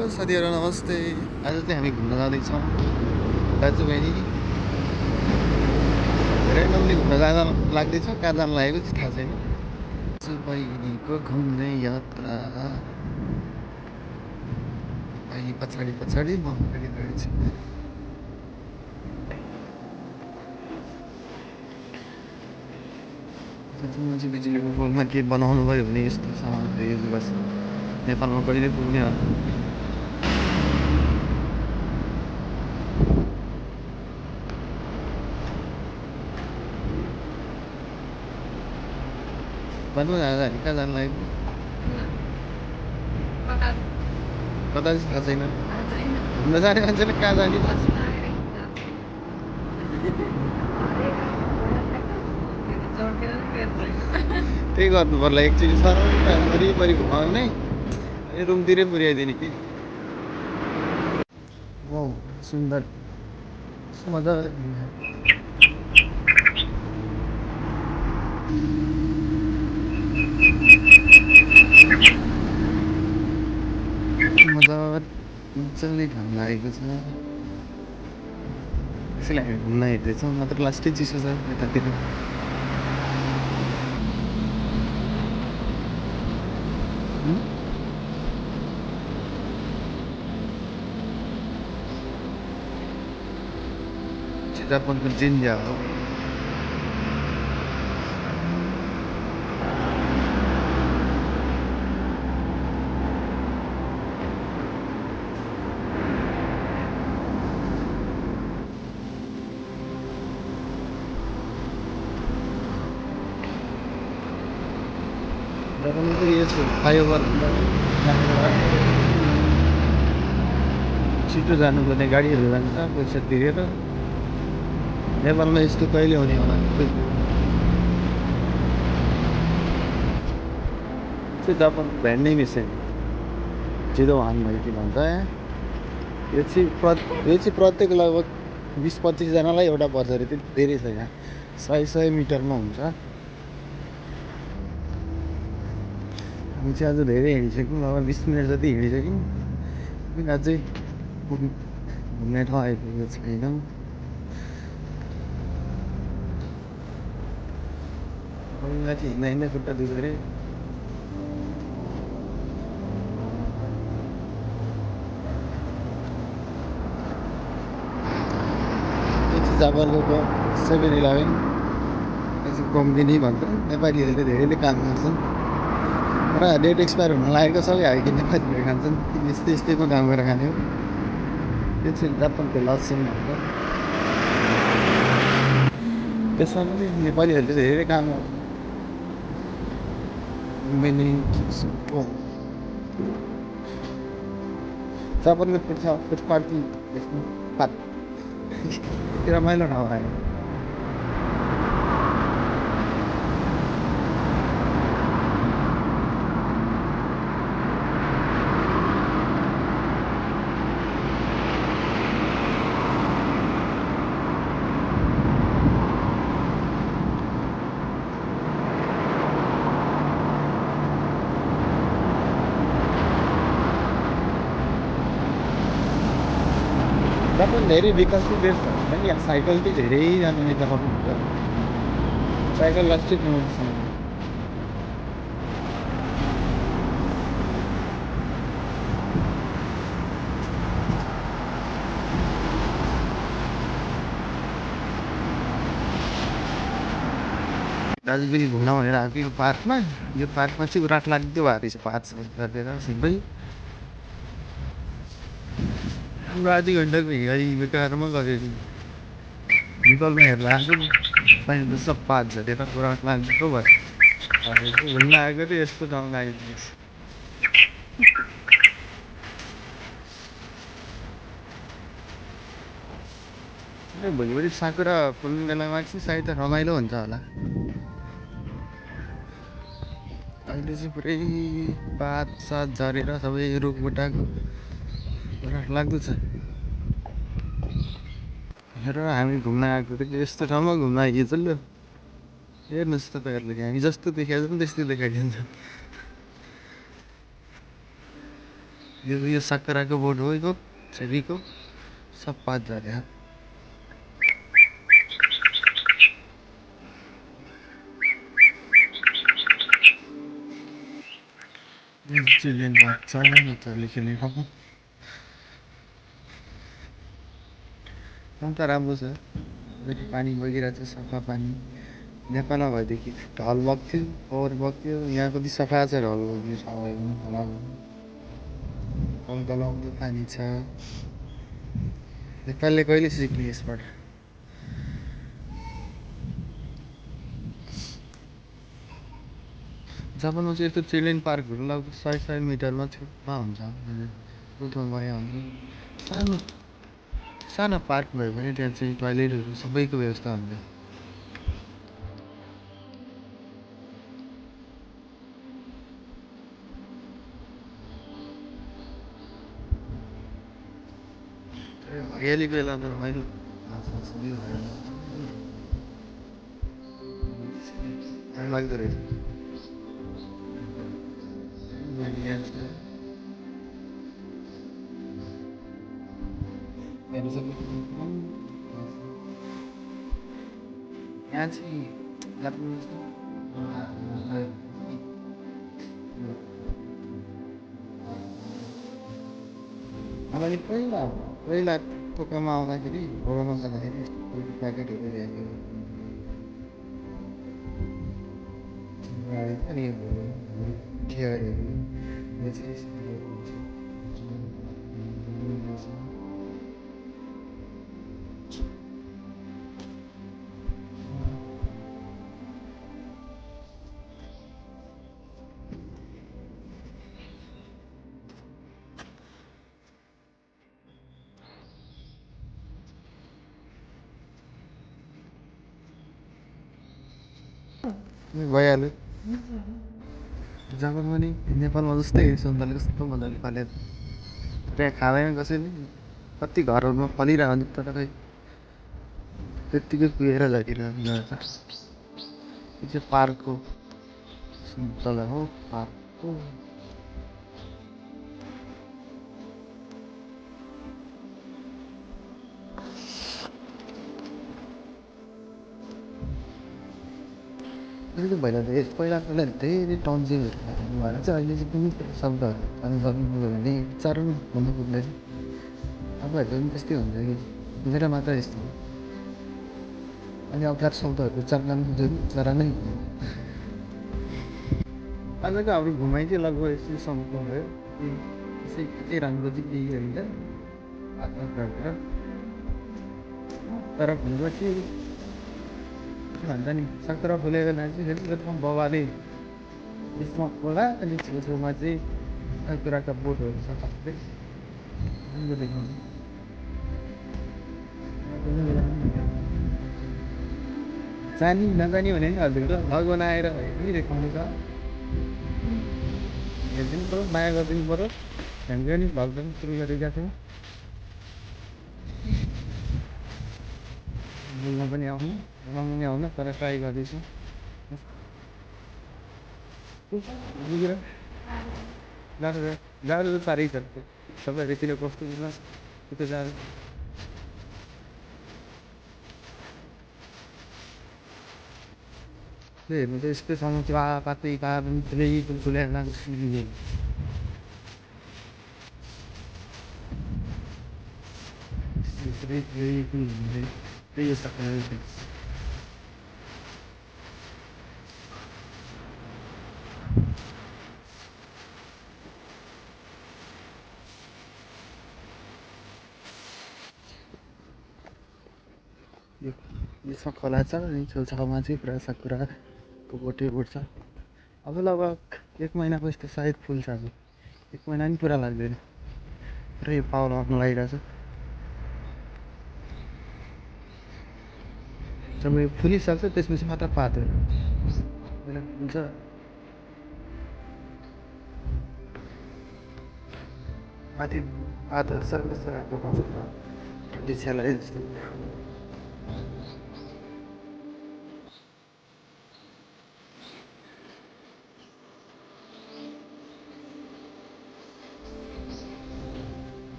Hello साथीहरू नमस्ते। आज चाहिँ हामी घुम्न जाँदैछौँ दाजुभाइ। ऱ्यान्डमली घुम्न जान लाग्दैछ, कहाँ जान लागेको चाहिँ थाहा छैन। दाजुभाइको घुम्ने यात्रा। भाइ पछाडि पछाडि म अगाडि अगाडि छु। बिजुलीको पोलमा के बनाउनु भयो भने यस्तो सामानहरू युज गर्छ। नेपालमा कहिले पुग्ने होला। भन्नु जाँदा हामी कहाँ जानु लागेको कता चाहिँ थाहा छैन। घुम्न जाने मान्छेले कहाँ जाने थाहा छैन। त्यही गर्नु पर्ला एकचोटि सरल वरिपरि घुमाउने अनि रुमतिरै पुर्याइदिने कि। वाउ सुन्दर मजा मजाले घाम लागेको छ। त्यसैले हामी घुम्न हिँड्दैछौँ। मात्र लास्टै चिसो छ यतातिर। जापानको जिन्जा हो। जापानमा चाहिँ यस्तो फ्लाइओभर छिटो जानुपर्ने गाडीहरू जान्छ पैसा तिरेर। नेपालमा यस्तो कहिले हुने होला। जापानको भ्यान्ड नै मिसेन छिटो वाहन भयो कि भन्छ। यो चाहिँ प्रत्येक लगभग 20-25जनालाई एउटा पर्छ अरे। त्यति धेरै छ यहाँ। 100 मिटरमा हुन्छ। हामी चाहिँ आज धेरै हिँडिसक्यौँ। लगभग 20 मिनट जति हिँडिसक्यौँ। अझै घुम्ने ठाउँ आइपुगेको छैनौँ। माथि हिँड्दा हिँड्दै खुट्टा दुख्यो अरे। जापानको 7-11 कम्बिनी भन्छ। नेपालीहरूले धेरैले काम गर्छन् र डेट एक्सपायर हुन लागेको सबै हामी नेपालीहरू खान्छन्। यस्तै यस्तैमा काम गरेर खाने हो। त्यो चाहिँ जापानको लसन भन्छ। त्यसमा पनि नेपालीहरूले धेरै काम गर्छ। जापानको फुटपाथी रमाइलो ठाउँ आयो। जापान धेरै विकसित देश छ भने यहाँ साइकल चाहिँ धेरैजना देखाउनुहुन्छ। साइकल लास्टै फेमस छ। दाजुभाइ घुम्न भनेर आएको यो पार्कमा। यो पार्कमा चाहिँ रात लाग्दो भएको रहेछ। 5 गरेर सिधै हाम्रो आधी घन्टाको हिँडाइ बेकारमा गऱ्यो नि। निकलमा हेरेर आएको पानी त सब पात झरेर पुरा लाग्दो भयो। घुम्न आएको चाहिँ यस्तो ठाउँमा आइपुगेछ। भोलिपल्ट साकुरा फुल्ने बेलामा चाहिँ सायद रमाइलो हुन्छ होला। अहिले चाहिँ पुरै पात सात झरेर सबै रुखबुट्टाको लाग्दो छ। हेर हामी घुम्न आएको थियो यस्तो ठाउँमा घुम्न आइएछ ल। हेर्नुहोस् तपाईँहरूले हामी जस्तो देखाएको छौँ त्यस्तै देखाइदिन्छ। यो साकुराको बोट हो यो छेरीको सब पात झऱ्यो चिल्ड्रेन पार्क छ बच्चाहरूले खेल्ने ठाउँ ठाउँ त राम्रो छ पानी बगिरहेको छ सफा पानी नेपालमा भएदेखि ढल बग्थ्यो फोहोर बग्थ्यो यहाँ कति सफा छ ढल बग्थ्यो सबै तल पानी छ नेपालले कहिले सिक्ने यसबाट जापानमा चाहिँ यस्तो चिल्ड्रेन पार्कहरू लगभग 100 मिटरमा छेउमा हुन्छ रुटमा गयो भने सानो सानो पार्क भयो भने त्यहाँ चाहिँ टोइलेटहरू सबैको व्यवस्था हुन्छ हरियालीको बेलामा रमाइलो लाग्दो रहेछ यहाँ चाहिँ मैले पहिला पहिला टोकामा आउँदाखेरि घोडामा जाँदाखेरि प्याकेटहरू ल्याएको अनि केयरहरू भइहाल्यो जापानमा नि नेपालमा जस्तै सुन्तला कस्तो मजाले फलेर त्यहाँ खाँदैन कसैले कति घरहरूमा फलिरहेको हुन्छ तर खै त्यत्तिकै कुहेर झरिरहेको हुन्छ यो चाहिँ पार्कको सुन्तला हो पार्कको पहिला पहिला धेरै टन्सिलहरू भएर चाहिँ अहिले चाहिँ कुनै शब्दहरू गर्नु भने उच्चारण भन्नु पुग्दैन तपाईँहरूको पनि त्यस्तै हुन्छ कि मेरो मात्र यस्तो अनि अप्ठ्यारो शब्दहरू उच्चारण गर्नु जुन उच्चारणै आजको हाम्रो घुमाइ चाहिँ लगभग यस्तो सम्पूर्ण भयो यसै यति राम्रो चाहिँ केही होइन तर भनेपछि के भन्छ नि सत्र फुलेको नाच्ने फेरि बाबाले यसमा खोला अनि छेउछेउमा चाहिँ साकुराका बोटहरू छ सबै जानी नजानी भने नि हजुरको भग बनाएर पनि देखाउने छ हेरिदिनु पऱ्यो माया गरिदिनु पऱ्यो हामीले पनि भग पनि सुरु गरेका थियौँ बोल्न पनि आउनु बनाउनु पनि आउनु तर ट्राई गर्दैछु गाह्रो त साह्रै छ सबैहरूतिर कस्तो त्यो जानु त्यो हेर्नु त यस्तै सानो त्यो पातै पुरै ठुल्ठुलै यसमा खोला छ अनि छेउछाउमा चाहिँ पुरा साकुराको बोटै बोट छ अब लगभग 1 महिनाको जस्तो सायद फुल्छ अब 1 महिना पनि पुरा लाग्दैन पुरै पावर आउनु लागिरहेछ जब यो फुलिसक्छ त्यसपछि मात्र पातहरू फुल्छ माथि पातहरू सर्कस जस्तो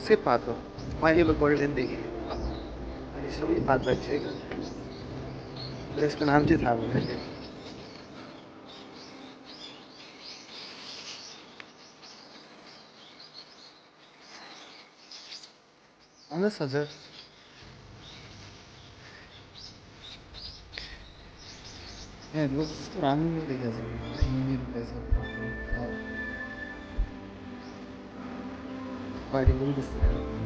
सबै पातो माइलो गोल्डेनदेखि अहिले सबै पात भइसक्यो त्यसको नाम चाहिँ थाहा भएन आउनुहोस् हजुर यहाँ हेर्नु कस्तो राम्रो देखिएको छ बारी पनि त्यस्तो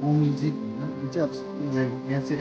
मुझे मुझे यहाँ से